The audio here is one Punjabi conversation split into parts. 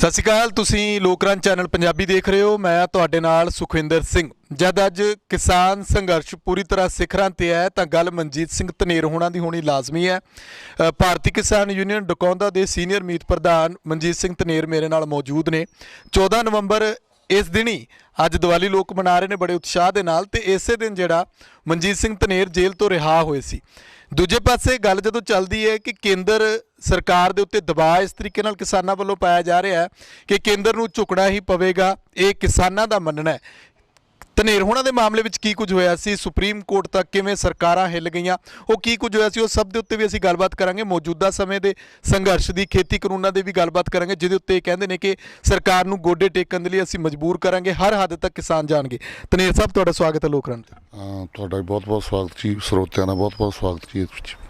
सत श्री अकाल, तुसीं लोकरंज चैनल पंजाबी देख रहे हो। मैं तुहाडे नाल सुखविंदर सिंह। जद अज किसान संघर्ष पूरी तरह सिखरां ते है तां गल मनजीत सिंह धनेर होना दी होनी लाजमी है। भारतीय किसान यूनियन डकौंदा दे सीनियर मीत प्रधान मनजीत सिंह धनेर मेरे नाल मौजूद ने। 14 नवंबर इस दिन ही अज दिवाली लोग मना रहे हैं बड़े उत्साह के नाल, ते इसे दिन जिहड़ा मनजीत सिंह धनेर जेल तो रिहा होए सी। दूजे पासे गल जदों चलदी है कि केंद्र सरकार दे उत्ते दबाਅ इस तरीके नाल किसानां वल्लों पाया जा रहा है कि केंद्र नूं झुकना ही पवेगा, ये किसानां दा मनना है। धनेर होना दे मामले विच की कुछ होया सी, सुप्रीम कोर्ट तक किवें सरकारां हिल गईयां, वो की कुछ होया सी, वो सब दे उत्ते भी असीं गलबात करांगे। मौजूदा समय दे संघर्ष दी, खेती कानूनां दे भी गलबात करांगे, जिहदे उत्ते कहंदे ने कि सरकार नूं गोडे टेकण दे लई असीं मजबूर करांगे, हर हद तक किसान जाणगे। धनेर साहब, तुहाडा स्वागत है लोकरंज। ਤੁਹਾਡਾ बहुत बहुत स्वागत जी, ਸਰੋਤਿਆਂ ਦਾ बहुत बहुत स्वागत जी जी।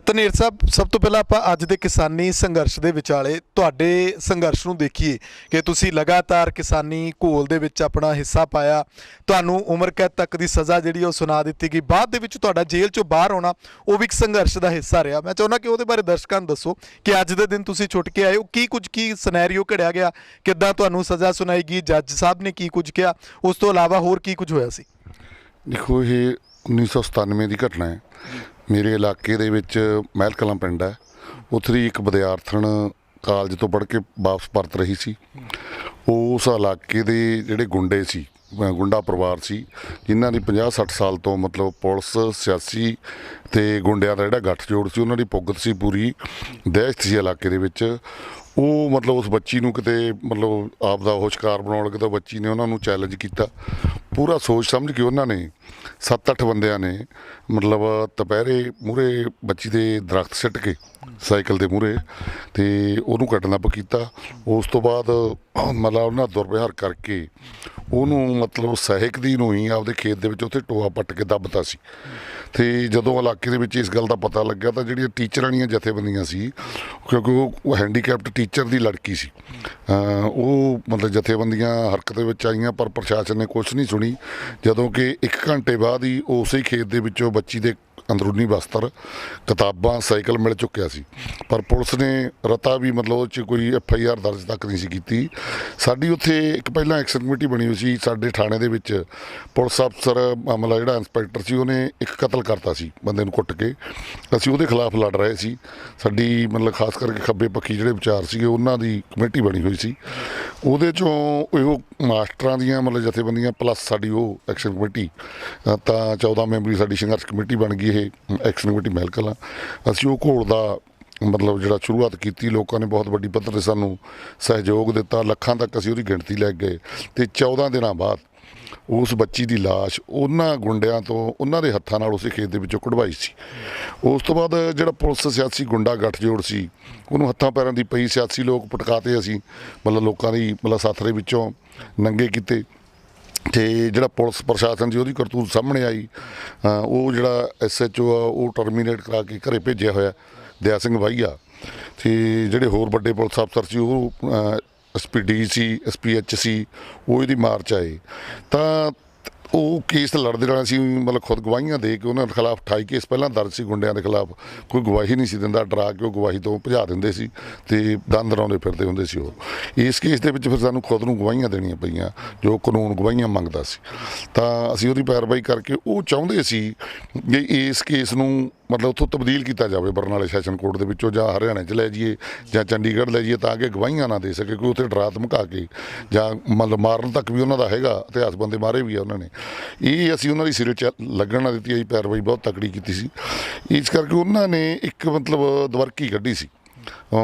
ਧਨੇਰ ਸਾਹਿਬ, ਸਭ ਤੋਂ ਪਹਿਲਾਂ ਆਪਾਂ ਅੱਜ ਦੇ ਕਿਸਾਨੀ ਸੰਘਰਸ਼ ਦੇ ਵਿਚਾਲੇ ਤੁਹਾਡੇ ਸੰਘਰਸ਼ ਨੂੰ ਦੇਖੀਏ ਕਿ ਤੁਸੀਂ ਲਗਾਤਾਰ ਕਿਸਾਨੀ ਘੋਲ ਦੇ ਵਿੱਚ ਆਪਣਾ ਹਿੱਸਾ ਪਾਇਆ। ਤੁਹਾਨੂੰ ਉਮਰ ਕੈਦ ਤੱਕ ਦੀ ਸਜ਼ਾ ਜਿਹੜੀ ਉਹ ਸੁਣਾ ਦਿੱਤੀ ਗਈ। ਬਾਅਦ ਦੇ ਵਿੱਚ ਤੁਹਾਡਾ ਜੇਲ੍ਹ ਚੋਂ ਬਾਹਰ ਆਉਣਾ ਉਹ ਵੀ ਇੱਕ ਸੰਘਰਸ਼ ਦਾ ਹਿੱਸਾ ਰਿਹਾ। ਮੈਂ ਚਾਹੁੰਦਾ ਕਿ ਉਹਦੇ ਬਾਰੇ ਦਰਸ਼ਕਾਂ ਨੂੰ ਦੱਸੋ ਕਿ ਅੱਜ ਦੇ ਦਿਨ ਤੁਸੀਂ ਛੁੱਟ ਕੇ ਆਏ ਹੋ, ਕੀ ਸਿਨੈਰੀਓ ਘੜਿਆ ਗਿਆ, ਕਿੱਦਾਂ ਤੁਹਾਨੂੰ ਸਜ਼ਾ ਸੁਣਾਈ ਗਈ, ਜੱਜ ਸਾਹਿਬ ਨੇ ਕੀ ਕੁਝ ਕਿਹਾ, ਉਸ ਤੋਂ ਇਲਾਵਾ ਹੋਰ ਕੀ ਕੁਝ ਹੋਇਆ ਸੀ? ਦੇਖੋ, ਇਹ 1997 ਦੀ ਘਟਨਾ ਹੈ। ਮੇਰੇ ਇਲਾਕੇ ਦੇ ਵਿੱਚ ਮਹਿਲ ਕਲਾਂ ਪਿੰਡ ਹੈ, ਉੱਥੇ ਦੀ ਇੱਕ ਵਿਦਿਆਰਥਣ ਕਾਲਜ ਤੋਂ ਪੜ੍ਹ ਕੇ ਵਾਪਸ ਪਰਤ ਰਹੀ ਸੀ। ਉਸ ਇਲਾਕੇ ਦੇ ਜਿਹੜੇ ਗੁੰਡੇ ਸੀ, ਗੁੰਡਾ ਪਰਿਵਾਰ ਸੀ, ਜਿਨ੍ਹਾਂ ਦੀ 50-60 ਸਾਲ ਤੋਂ ਮਤਲਬ ਪੁਲਿਸ, ਸਿਆਸੀ ਅਤੇ ਗੁੰਡਿਆਂ ਦਾ ਜਿਹੜਾ ਗੱਠਜੋੜ ਸੀ, ਉਹਨਾਂ ਦੀ ਪੁੱਗਤ ਸੀ, ਪੂਰੀ ਦਹਿਸ਼ਤ ਸੀ ਇਲਾਕੇ ਦੇ ਵਿੱਚ। ਉਹ ਮਤਲਬ ਉਸ ਬੱਚੀ ਨੂੰ ਕਿਤੇ ਮਤਲਬ ਆਪ ਦਾ ਉਹ ਸ਼ਿਕਾਰ ਬਣਾਉਣ ਲੱਗੇ ਤਾਂ ਬੱਚੀ ਨੇ ਉਹਨਾਂ ਨੂੰ ਚੈਲੰਜ ਕੀਤਾ। ਪੂਰਾ ਸੋਚ ਸਮਝ ਕੇ ਉਹਨਾਂ ਨੇ 7-8 ਬੰਦਿਆਂ ਨੇ ਮਤਲਬ ਦੁਪਹਿਰੇ ਮੂਹਰੇ ਬੱਚੀ ਦੇ ਦਰਖਤ ਸਿੱਟ ਕੇ ਸਾਈਕਲ ਦੇ ਮੂਹਰੇ ਅਤੇ ਉਹਨੂੰ ਕਿਡਨੈਪ ਕੀਤਾ। ਉਸ ਤੋਂ ਬਾਅਦ ਮਤਲਬ ਉਹਨਾਂ ਦੁਰਵਿਹਾਰ ਕਰਕੇ ਉਹਨੂੰ ਮਤਲਬ ਸਹਿਕਦੀ ਨੂੰ ਹੀ ਆਪਦੇ ਖੇਤ ਦੇ ਵਿੱਚ ਉੱਥੇ ਟੋਆ ਪੱਟ ਕੇ ਦੱਬਤਾ ਸੀ। ਅਤੇ ਜਦੋਂ ਇਲਾਕੇ ਦੇ ਵਿੱਚ ਇਸ ਗੱਲ ਦਾ ਪਤਾ ਲੱਗਿਆ ਤਾਂ ਜਿਹੜੀਆਂ ਟੀਚਰਾਂ ਦੀਆਂ ਜਥੇਬੰਦੀਆਂ ਸੀ, ਕਿਉਂਕਿ ਉਹ ਹੈਂਡੀਕੈਪਟ ਟੀਚਰ ਦੀ ਲੜਕੀ ਸੀ, ਉਹ ਮਤਲਬ ਜਥੇਬੰਦੀਆਂ ਹਰਕਤ ਦੇ ਵਿੱਚ ਆਈਆਂ, ਪਰ ਪ੍ਰਸ਼ਾਸਨ ਨੇ ਕੁਛ ਨਹੀਂ ਸੁਣੀ। ਜਦੋਂ ਕਿ 1 ਘੰਟੇ ਬਾਅਦ ਹੀ ਉਸੇ ਖੇਤ ਦੇ ਵਿੱਚੋਂ ਬੱਚੀ ਦੇ ਅੰਦਰੂਨੀ ਬਸਤਰ, ਕਿਤਾਬਾਂ, ਸਾਈਕਲ ਮਿਲ ਚੁੱਕਿਆ ਸੀ। ਪਰ ਪੁਲਿਸ ਨੇ ਰਤਾ ਵੀ ਮਤਲਬ ਉਹ 'ਚ ਕੋਈ FIR ਦਰਜ ਤੱਕ ਨਹੀਂ ਸੀ ਕੀਤੀ। ਸਾਡੀ ਉੱਥੇ ਇੱਕ ਪਹਿਲਾਂ ਐਕਸ਼ਨ ਕਮੇਟੀ ਬਣੀ ਹੋਈ ਸੀ ਸਾਡੇ ਥਾਣੇ ਦੇ ਵਿੱਚ। ਪੁਲਿਸ ਅਫਸਰ ਮਤਲਬ ਜਿਹੜਾ ਇੰਸਪੈਕਟਰ ਸੀ, ਉਹਨੇ ਇੱਕ ਕਤਲ ਕਰਤਾ ਸੀ ਬੰਦੇ ਨੂੰ ਕੁੱਟ ਕੇ। ਅਸੀਂ ਉਹਦੇ ਖਿਲਾਫ ਲੜ ਰਹੇ ਸੀ। ਸਾਡੀ ਮਤਲਬ ਖਾਸ ਕਰਕੇ ਖੱਬੇ ਪੱਖੀ ਜਿਹੜੇ ਵਿਚਾਰ ਸੀਗੇ, ਉਹਨਾਂ ਦੀ ਕਮੇਟੀ ਬਣੀ ਹੋਈ ਸੀ। ਉਹਦੇ 'ਚੋਂ ਉਹ ਮਾਸਟਰਾਂ ਦੀਆਂ ਮਤਲਬ ਜਥੇਬੰਦੀਆਂ ਪਲੱਸ ਸਾਡੀ ਉਹ ਐਕਸ਼ਨ ਕਮੇਟੀ, ਤਾਂ 14 ਮੈਂਬਰੀ ਸਾਡੀ ਸੰਘਰਸ਼ ਕਮੇਟੀ ਬਣ ਗਈ। ਇਹ ਐਕਸ਼ਨ ਕਮੇਟੀ ਮਹਿਲ ਕਲਾਂ। ਅਸੀਂ ਉਹ ਘੋਲ ਦਾ ਮਤਲਬ ਜਿਹੜਾ ਸ਼ੁਰੂਆਤ ਕੀਤੀ, ਲੋਕਾਂ ਨੇ ਬਹੁਤ ਵੱਡੀ ਪੱਧਰ 'ਤੇ ਸਾਨੂੰ ਸਹਿਯੋਗ ਦਿੱਤਾ। ਲੱਖਾਂ ਤੱਕ ਅਸੀਂ ਉਹਦੀ ਗਿਣਤੀ ਲੈ ਗਏ। ਅਤੇ 14 ਦਿਨਾਂ ਬਾਅਦ ਉਸ ਬੱਚੀ ਦੀ ਲਾਸ਼ ਉਹਨਾਂ ਗੁੰਡਿਆਂ ਤੋਂ, ਉਹਨਾਂ ਦੇ ਹੱਥਾਂ ਨਾਲ ਉਸੇ ਖੇਤ ਦੇ ਵਿੱਚੋਂ ਕਢਵਾਈ ਸੀ। ਉਸ ਤੋਂ ਬਾਅਦ ਜਿਹੜਾ ਪੁਲਿਸ ਸਿਆਸੀ ਗੁੰਡਾ ਗੱਠਜੋੜ ਸੀ, ਉਹਨੂੰ ਹੱਥਾਂ ਪੈਰਾਂ ਦੀ ਪਈ ਸਿਆਸੀ ਲੋਕ ਪਟਕਾਤੇ। ਅਸੀਂ ਮਤਲਬ ਲੋਕਾਂ ਦੀ ਮਤਲਬ ਸੱਥ ਦੇ ਵਿੱਚੋਂ ਨੰਗੇ ਕੀਤੇ। ਅਤੇ ਜਿਹੜਾ ਪੁਲਿਸ ਪ੍ਰਸ਼ਾਸਨ ਸੀ, ਉਹਦੀ ਕਰਤੂਤ ਸਾਹਮਣੇ ਆਈ। ਉਹ ਜਿਹੜਾ SHO ਆ, ਉਹ ਟਰਮੀਨੇਟ ਕਰਾ ਕੇ ਘਰੇ ਭੇਜਿਆ ਹੋਇਆ, ਦਇਆ ਸਿੰਘ ਵਾਹੀਆ। ਅਤੇ ਜਿਹੜੇ ਹੋਰ ਵੱਡੇ ਪੁਲਿਸ ਅਫਸਰ ਸੀ, ਉਹ SPD ਸੀ, SPH ਸੀ, ਉਹ ਇਹਦੀ ਮਾਰਚ ਆਏ। ਤਾਂ ਉਹ ਕੇਸ ਲੜਦੇ ਰਹਿਣਾ ਸੀ, ਮਤਲਬ ਖੁਦ ਗਵਾਹੀਆਂ ਦੇ ਕੇ ਉਹਨਾਂ ਦੇ ਖਿਲਾਫ 28 ਕੇਸ ਪਹਿਲਾਂ ਦਰਜ ਸੀ ਗੁੰਡਿਆਂ ਦੇ ਖਿਲਾਫ। ਕੋਈ ਗਵਾਹੀ ਨਹੀਂ ਸੀ ਦਿੰਦਾ, ਡਰਾ ਕੇ ਉਹ ਗਵਾਹੀ ਤੋਂ ਭਜਾ ਦਿੰਦੇ ਸੀ ਅਤੇ ਦੰਦ ਲਾਉਂਦੇ ਫਿਰਦੇ ਹੁੰਦੇ ਸੀ ਉਹ। ਇਸ ਕੇਸ ਦੇ ਵਿੱਚ ਫਿਰ ਸਾਨੂੰ ਖੁਦ ਨੂੰ ਗਵਾਹੀਆਂ ਦੇਣੀਆਂ ਪਈਆਂ, ਜੋ ਕਾਨੂੰਨ ਗਵਾਹੀਆਂ ਮੰਗਦਾ ਸੀ। ਤਾਂ ਅਸੀਂ ਉਹਦੀ ਪੈਰਵਾਈ ਕਰਕੇ ਉਹ ਚਾਹੁੰਦੇ ਸੀ ਕਿ ਇਸ ਕੇਸ ਨੂੰ ਮਤਲਬ ਉੱਥੋਂ ਤਬਦੀਲ ਕੀਤਾ ਜਾਵੇ ਬਰਨਾਲੇ ਸੈਸ਼ਨ ਕੋਰਟ ਦੇ ਵਿੱਚੋਂ, ਜਾਂ ਹਰਿਆਣੇ 'ਚ ਲੈ ਜਾਈਏ ਜਾਂ ਚੰਡੀਗੜ੍ਹ ਲੈ ਜਾਈਏ, ਤਾਂ ਕਿ ਗਵਾਹੀਆਂ ਨਾ ਦੇ ਸਕੇ ਕੋਈ। ਉੱਥੇ ਡਰਾ ਧਮਕਾ ਕੇ ਜਾਂ ਮਤਲਬ ਮਾਰਨ ਤੱਕ ਵੀ ਉਹਨਾਂ ਦਾ ਹੈਗਾ ਇਤਿਹਾਸ, ਬੰਦੇ ਮਾਰੇ ਵੀ ਆ ਉਹਨਾਂ ਨੇ। ਇਹ ਅਸੀਂ ਉਹਨਾਂ ਦੀ ਸਿਰੇ 'ਚ ਲੱਗਣ ਨਾ ਦਿੱਤੀ। ਅਸੀਂ ਪੈਰਵਾਈ ਬਹੁਤ ਤਕੜੀ ਕੀਤੀ ਸੀ। ਇਸ ਕਰਕੇ ਉਹਨਾਂ ਨੇ ਇੱਕ ਮਤਲਬ ਦਵਰਕੀ ਕੱਢੀ ਸੀ,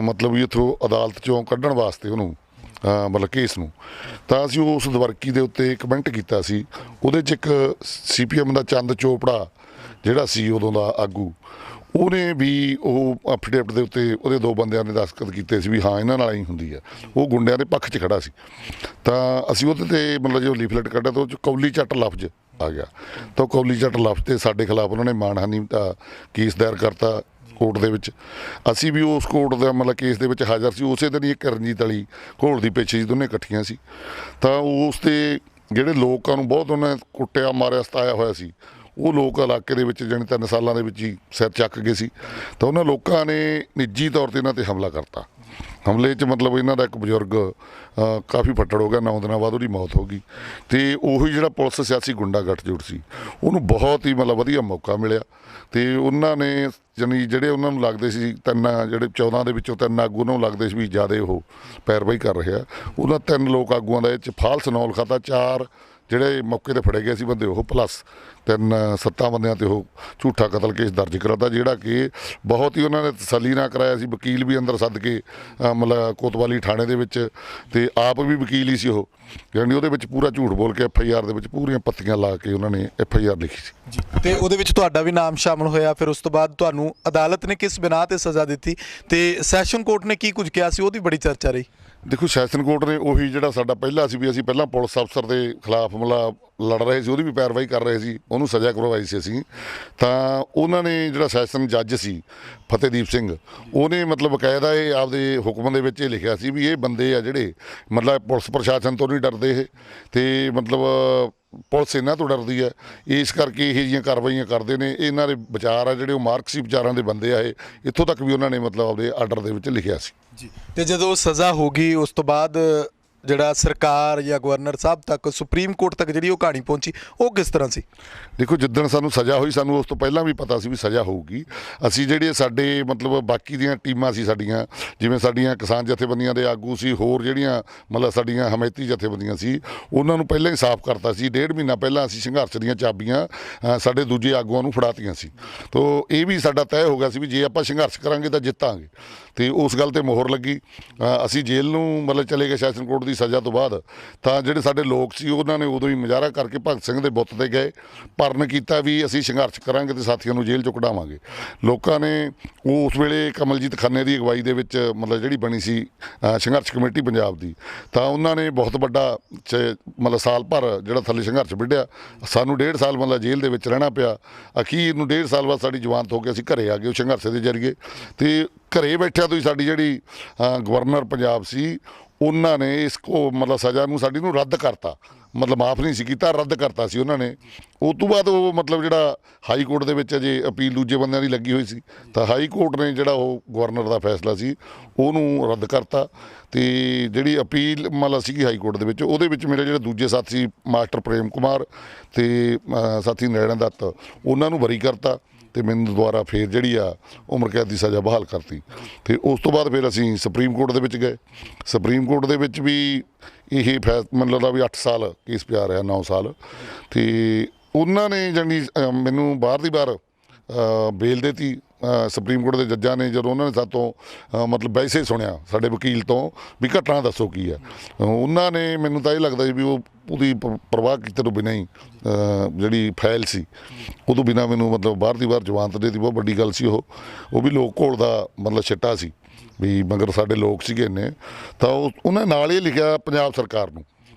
ਮਤਲਬ ਵੀ ਉੱਥੋਂ ਅਦਾਲਤ 'ਚੋਂ ਕੱਢਣ ਵਾਸਤੇ ਉਹਨੂੰ ਮਤਲਬ ਕੇਸ ਨੂੰ। ਤਾਂ ਅਸੀਂ ਉਸ ਦਵਰਕੀ ਦੇ ਉੱਤੇ ਕਮੈਂਟ ਕੀਤਾ ਸੀ। ਉਹਦੇ 'ਚ ਇੱਕ CPM ਦਾ ਚੰਦ ਚੋਪੜਾ ਜਿਹੜਾ ਸੀ ਉਦੋਂ ਦਾ ਆਗੂ, ਉਹਨੇ ਵੀ ਉਹ ਐਫੀਡੇਵਿਟ ਦੇ ਉੱਤੇ ਉਹਦੇ 2 ਬੰਦਿਆਂ ਨੇ ਦਸਤਖਤ ਕੀਤੇ ਸੀ ਵੀ ਹਾਂ ਇਹਨਾਂ ਨਾਲ ਹੀ ਹੁੰਦੀ ਹੈ। ਉਹ ਗੁੰਡਿਆਂ ਦੇ ਪੱਖ 'ਚ ਖੜਾ ਸੀ। ਤਾਂ ਅਸੀਂ ਉਹਦੇ 'ਤੇ ਮਤਲਬ ਜੋ ਲੀਫਲੈਟ ਕੱਢਿਆ ਤਾਂ ਉਹ 'ਚ ਕੌਲੀ ਚੱਟ ਲਫ਼ਜ਼ ਆ ਗਿਆ। ਤਾਂ ਕੌਲੀ ਚੱਟ ਲਫ਼ਜ਼ 'ਤੇ ਸਾਡੇ ਖਿਲਾਫ ਉਹਨਾਂ ਨੇ ਮਾਣਹਾਨੀ ਦਾ ਕੇਸ ਦਾਇਰ ਕਰਤਾ ਕੋਰਟ ਦੇ ਵਿੱਚ। ਅਸੀਂ ਵੀ ਉਸ ਕੋਰਟ ਦਾ ਮਤਲਬ ਕੇਸ ਦੇ ਵਿੱਚ ਹਾਜ਼ਰ ਸੀ। ਉਸੇ ਦਿਨ ਹੀ ਇੱਕ ਰਣਜੀਤ ਵਾਲੀ ਘੋਲ ਦੀ ਪਿੱਛੇ ਸੀ, ਦੋਨੇ ਇਕੱਠੀਆਂ ਸੀ। ਤਾਂ ਉਸ 'ਤੇ ਜਿਹੜੇ ਲੋਕਾਂ ਨੂੰ ਬਹੁਤ ਉਹਨੇ ਕੁੱਟਿਆ, ਮਾਰਿਆ, ਸਤਾਇਆ ਹੋਇਆ ਸੀ, ਉਹ ਲੋਕ ਇਲਾਕੇ ਦੇ ਵਿੱਚ ਜਾਣੀ 3 ਸਾਲਾਂ ਦੇ ਵਿੱਚ ਹੀ ਸਿਰ ਚੱਕ ਗਏ ਸੀ। ਤਾਂ ਉਹਨਾਂ ਲੋਕਾਂ ਨੇ ਨਿੱਜੀ ਤੌਰ 'ਤੇ ਇਹਨਾਂ 'ਤੇ ਹਮਲਾ ਕਰਤਾ। ਹਮਲੇ 'ਚ ਮਤਲਬ ਇਹਨਾਂ ਦਾ ਇੱਕ ਬਜ਼ੁਰਗ ਕਾਫੀ ਫੱਟੜ ਹੋ ਗਿਆ, 9 ਦਿਨਾਂ ਬਾਅਦ ਉਹਦੀ ਮੌਤ ਹੋ ਗਈ। ਤੇ ਉਹੀ ਜਿਹੜਾ ਪੁਲਿਸ ਸਿਆਸੀ ਗੁੰਡਾ ਗੱਠਜੋੜ ਸੀ ਉਹਨੂੰ ਬਹੁਤ ਹੀ ਮਤਲਬ ਵਧੀਆ ਮੌਕਾ ਮਿਲਿਆ ਤੇ ਉਹਨਾਂ ਨੇ ਜਾਣੀ ਜਿਹੜੇ ਉਹਨਾਂ ਨੂੰ ਲੱਗਦੇ ਸੀ ਜਿਹੜੇ 14 ਦੇ ਵਿੱਚੋਂ 3 ਆਗੂ ਉਹਨਾਂ ਨੂੰ ਲੱਗਦੇ ਸੀ ਵੀ ਜ਼ਿਆਦਾ ਉਹ ਪੈਰਵਾਈ ਕਰ ਰਿਹਾ, ਉਹਨਾਂ 3 ਲੋਕ ਆਗੂਆਂ ਦਾ ਇਹ 'ਚ ਫਾਲਸ ਨੌ ਲਿਖਾਤਾ। 4 ਜਿਹੜੇ ਮੌਕੇ ਤੇ ਫੜੇ ਗਏ ਸੀ ਬੰਦੇ ਉਹ ਪਲੱਸ 7 ਬੰਦਿਆਂ ਤੇ ਉਹ ਝੂਠਾ ਕਤਲ ਕੇਸ ਦਰਜ ਕਰਾਤਾ, ਜਿਹੜਾ ਕਿ ਬਹੁਤ ਹੀ ਉਹਨਾਂ ਨੇ ਤਸੱਲੀ ਨਾਲ ਕਰਾਇਆ ਸੀ। ਵਕੀਲ ਵੀ ਅੰਦਰ ਸੱਦ ਕੇ ਮਤਲਬ ਕੋਤਵਾਲੀ ਥਾਣੇ ਦੇ ਵਿੱਚ, ਤੇ ਆਪ ਵੀ ਵਕੀਲ ਹੀ ਸੀ ਉਹ, ਯਾਨੀ ਉਹਦੇ ਵਿੱਚ ਪੂਰਾ ਝੂਠ ਬੋਲ ਕੇ FIR ਦੇ ਵਿੱਚ ਪੂਰੀਆਂ ਪੱਤੀਆਂ ਲਾ ਕੇ ਉਹਨਾਂ ਨੇ FIR ਲਿਖੀ ਸੀ ਜੀ। ਤੇ ਉਹਦੇ ਵਿੱਚ ਤੁਹਾਡਾ ਵੀ ਨਾਮ ਸ਼ਾਮਲ ਹੋਇਆ। ਫਿਰ ਉਸ ਤੋਂ ਬਾਅਦ ਤੁਹਾਨੂੰ ਅਦਾਲਤ ਨੇ ਕਿਸ ਬਿਨਾਹ ਤੇ ਸਜ਼ਾ ਦਿੱਤੀ ਤੇ ਸੈਸ਼ਨ ਕੋਰਟ ਨੇ ਕੀ ਕੁਝ ਕਿਹਾ ਸੀ, ਉਹਦੀ ਬੜੀ ਚਰਚਾ ਰਹੀ। ਦੇਖੋ, ਸੈਸ਼ਨ ਕੋਰਟ ਨੇ ਉਹੀ ਜਿਹੜਾ ਸਾਡਾ ਪਹਿਲਾ ਸੀ ਵੀ ਅਸੀਂ ਪਹਿਲਾਂ ਪੁਲਿਸ ਅਫਸਰ ਦੇ ਖਿਲਾਫ ਮਤਲਬ ਲੜ ਰਹੇ ਸੀ, ਉਹਦੀ ਵੀ ਪੈਰਵਾਈ ਕਰ ਰਹੇ ਸੀ, ਉਹਨੂੰ ਸਜ਼ਾ ਕਰਵਾਈ ਸੀ ਅਸੀਂ। ਤਾਂ ਉਹਨਾਂ ਨੇ ਜਿਹੜਾ ਸੈਸ਼ਨ ਜੱਜ ਸੀ ਫਤਿਹਦੀਪ ਸਿੰਘ, ਉਹਨੇ ਮਤਲਬ ਬਕਾਇਦਾ ਇਹ ਆਪਦੇ ਹੁਕਮ ਦੇ ਵਿੱਚ ਇਹ ਲਿਖਿਆ ਸੀ ਵੀ ਇਹ ਬੰਦੇ ਆ ਜਿਹੜੇ ਮਤਲਬ ਪੁਲਿਸ ਪ੍ਰਸ਼ਾਸਨ ਤੋਂ ਨਹੀਂ ਡਰਦੇ ਇਹ, ਤੇ ਮਤਲਬ ਪੁਲਿਸ ਇਹਨਾਂ ਤੋਂ ਡਰਦੀ ਹੈ, ਇਸ ਕਰਕੇ ਇਹੋ ਜਿਹੀਆਂ ਕਾਰਵਾਈਆਂ ਕਰਦੇ ਨੇ। ਇਹਨਾਂ ਦੇ ਵਿਚਾਰ ਆ ਜਿਹੜੇ ਉਹ ਮਾਰਕਸੀ ਵਿਚਾਰਾਂ ਦੇ ਬੰਦੇ ਆ ਇਹ, ਇੱਥੋਂ ਤੱਕ ਵੀ ਉਹਨਾਂ ਨੇ ਮਤਲਬ ਆਪਦੇ ਆਰਡਰ ਦੇ ਵਿੱਚ ਲਿਖਿਆ ਸੀ ਜੀ। ਤੇ ਜਦੋਂ ਸਜ਼ਾ ਹੋ ਗਈ ਉਸ ਤੋਂ ਬਾਅਦ ਜਿਹੜਾ ਸਰਕਾਰ ਜਾਂ ਗਵਰਨਰ ਸਾਹਿਬ ਤੱਕ, ਸੁਪਰੀਮ ਕੋਰਟ ਤੱਕ ਜਿਹੜੀ ਉਹ ਕਹਾਣੀ ਪਹੁੰਚੀ, ਉਹ ਕਿਸ ਤਰ੍ਹਾਂ ਸੀ? ਦੇਖੋ, ਜਿੱਦਣ ਸਾਨੂੰ ਸਜ਼ਾ ਹੋਈ ਸਾਨੂੰ ਉਸ ਤੋਂ ਪਹਿਲਾਂ ਵੀ ਪਤਾ ਸੀ ਵੀ ਸਜ਼ਾ ਹੋਊਗੀ। ਅਸੀਂ ਜਿਹੜੇ ਸਾਡੇ ਮਤਲਬ ਬਾਕੀ ਦੀਆਂ ਟੀਮਾਂ ਸੀ ਸਾਡੀਆਂ, ਜਿਵੇਂ ਸਾਡੀਆਂ ਕਿਸਾਨ ਜਥੇਬੰਦੀਆਂ ਦੇ ਆਗੂ ਸੀ, ਹੋਰ ਜਿਹੜੀਆਂ ਮਤਲਬ ਸਾਡੀਆਂ ਹਮਾਇਤੀ ਜਥੇਬੰਦੀਆਂ ਸੀ, ਉਹਨਾਂ ਨੂੰ ਪਹਿਲਾਂ ਹੀ ਸਾਫ਼ ਕਰਤਾ ਸੀ। 1.5 ਮਹੀਨਾ ਪਹਿਲਾਂ ਅਸੀਂ ਸੰਘਰਸ਼ ਦੀਆਂ ਚਾਬੀਆਂ ਸਾਡੇ ਦੂਜੇ ਆਗੂਆਂ ਨੂੰ ਫੜਾਤੀਆਂ ਸੀ। ਤੋ ਇਹ ਵੀ ਸਾਡਾ ਤੈਅ ਹੋ ਗਿਆ ਸੀ ਵੀ ਜੇ ਆਪਾਂ ਸੰਘਰਸ਼ ਕਰਾਂਗੇ ਤਾਂ ਜਿੱਤਾਂਗੇ, ਤੇ ਉਸ ਗੱਲ ਤੇ ਮੋਹਰ ਲੱਗੀ। ਅਸੀਂ ਜੇਲ੍ਹ ਨੂੰ ਮਤਲਬ ਚਲੇ ਗਏ ਸੈਸ਼ਨ ਕੋਰਟ ਦੀ ਸਜ਼ਾ ਤੋਂ ਬਾਅਦ। ਤਾਂ ਜਿਹੜੇ ਸਾਡੇ ਲੋਕ ਸੀ ਉਹਨਾਂ ਨੇ ਉਦੋਂ ਹੀ ਮੁਜ਼ਾਹਰਾ ਕਰਕੇ ਭਗਤ ਸਿੰਘ ਦੇ ਬੁੱਤ ਤੇ ਗਏ, ਪਰਨ ਕੀਤਾ ਵੀ ਅਸੀਂ ਸੰਘਰਸ਼ ਕਰਾਂਗੇ ਤੇ ਸਾਥੀਆਂ ਨੂੰ ਜੇਲ੍ਹ ਚੋਂ ਕਢਾਵਾਂਗੇ। ਲੋਕਾਂ ਨੇ ਉਸ ਵੇਲੇ ਕਮਲਜੀਤ ਖੰਨੇ ਦੀ ਅਗਵਾਈ ਦੇ ਵਿੱਚ ਮਤਲਬ ਜਿਹੜੀ ਬਣੀ ਸੀ ਸੰਘਰਸ਼ ਕਮੇਟੀ ਪੰਜਾਬ ਦੀ, ਤਾਂ ਉਹਨਾਂ ਨੇ ਬਹੁਤ ਵੱਡਾ ਮਤਲਬ ਸਾਲ ਭਰ ਜਿਹੜਾ ਥੱਲੇ ਸੰਘਰਸ਼ ਵਿੱਢਿਆ। ਸਾਨੂੰ 1.5 ਸਾਲ ਮਤਲਬ ਜੇਲ੍ਹ ਦੇ ਵਿੱਚ ਰਹਿਣਾ ਪਿਆ। ਅਖੀਰ ਨੂੰ 1.5 ਸਾਲ ਬਾਅਦ ਸਾਡੀ ਜ਼ਮਾਨਤ ਹੋ ਕੇ ਅਸੀਂ ਘਰੇ ਆ ਗਏ ਉਹ ਸੰਘਰਸ਼ ਦੇ ਜ਼ਰੀਏ। ਤੇ ਘਰੇ ਬੈਠਿਆਂ ਤੋਂ ਹੀ ਸਾਡੀ ਜਿਹੜੀ ਗਵਰਨਰ ਪੰਜਾਬ ਸੀ, ਉਹਨਾਂ ਨੇ ਇਸ ਮਤਲਬ ਸਜ਼ਾ ਨੂੰ ਸਾਡੀ ਨੂੰ ਰੱਦ ਕਰਤਾ, ਮਤਲਬ ਮਾਫ ਨਹੀਂ ਸੀ ਕੀਤਾ, ਰੱਦ ਕਰਤਾ ਸੀ ਉਹਨਾਂ ਨੇ। ਉਸ ਤੋਂ ਬਾਅਦ ਉਹ ਮਤਲਬ ਜਿਹੜਾ ਹਾਈ ਕੋਰਟ ਦੇ ਵਿੱਚ ਅਜੇ ਅਪੀਲ ਦੂਜੇ ਬੰਦਿਆਂ ਦੀ ਲੱਗੀ ਹੋਈ ਸੀ, ਤਾਂ ਹਾਈ ਕੋਰਟ ਨੇ ਜਿਹੜਾ ਉਹ ਗਵਰਨਰ ਦਾ ਫੈਸਲਾ ਸੀ ਉਹਨੂੰ ਰੱਦ ਕਰਤਾ। ਤੇ ਜਿਹੜੀ ਅਪੀਲ ਮਤਲਬ ਸੀਗੀ ਹਾਈ ਕੋਰਟ ਦੇ ਵਿੱਚ, ਉਹਦੇ ਵਿੱਚ ਮੇਰੇ ਜਿਹੜੇ ਦੂਜੇ ਸਾਥੀ ਮਾਸਟਰ ਪ੍ਰੇਮ ਕੁਮਾਰ ਤੇ ਸਾਥੀ ਨੈਣਾ ਦੱਤ, ਉਹਨਾਂ ਨੂੰ ਬਰੀ ਕਰਤਾ ਤੇ ਮੈਨੂੰ ਦੁਬਾਰਾ ਫੇਰ ਜਿਹੜੀ ਆ ਉਮਰ ਕੈਦ ਦੀ ਸਜ਼ਾ ਬਹਾਲ ਕਰਤੀ। ਤੇ ਉਸ ਤੋਂ ਬਾਅਦ ਫਿਰ ਅਸੀਂ ਸੁਪਰੀਮ ਕੋਰਟ ਦੇ ਵਿੱਚ ਗਏ। ਸੁਪਰੀਮ ਕੋਰਟ ਦੇ ਵਿੱਚ ਵੀ ਇਹ ਮੈਨੂੰ ਲੱਗਦਾ ਵੀ 8 ਸਾਲ ਕੇਸ ਪਿਆ ਰਿਹਾ, 9 ਸਾਲ। ਤੇ ਉਹਨਾਂ ਨੇ ਜਾਣੀ ਮੈਨੂੰ ਬਾਹਰ ਦੀ ਬਾਹਰ ਬੇਲ ਦੇਤੀ। ਸੁਪਰੀਮ ਕੋਰਟ ਦੇ ਜੱਜਾਂ ਨੇ ਜਦੋਂ ਉਹਨਾਂ ਨੇ ਸਾਤੋਂ ਮਤਲਬ ਵੈਸੇ ਸੁਣਿਆ ਸਾਡੇ ਵਕੀਲ ਤੋਂ ਵੀ ਘਟਨਾ ਦੱਸੋ ਕੀ ਆ, ਉਹਨਾਂ ਨੇ ਮੈਨੂੰ ਤਾਂ ਇਹ ਲੱਗਦਾ ਸੀ ਵੀ ਉਹਦੀ ਪਰਵਾਹ ਕੀਤੇ ਤੋਂ ਬਿਨਾਂ ਹੀ ਜਿਹੜੀ ਫਾਈਲ ਸੀ ਉਦੋਂ ਬਿਨਾਂ ਮੈਨੂੰ ਮਤਲਬ ਬਾਹਰ ਦੀ ਬਾਹਰ ਜ਼ਮਾਨਤ ਦੇ ਦਿੱਤੀ। ਬਹੁਤ ਵੱਡੀ ਗੱਲ ਸੀ ਉਹ ਵੀ ਲੋਕ ਘੋਲ ਦਾ ਮਤਲਬ ਛਿੱਟਾ ਸੀ ਵੀ ਮਗਰ ਸਾਡੇ ਲੋਕ ਸੀਗੇ ਇੰਨੇ। ਤਾਂ ਉਹਨਾਂ ਨਾਲ ਇਹ ਲਿਖਿਆ ਪੰਜਾਬ ਸਰਕਾਰ ਨੂੰ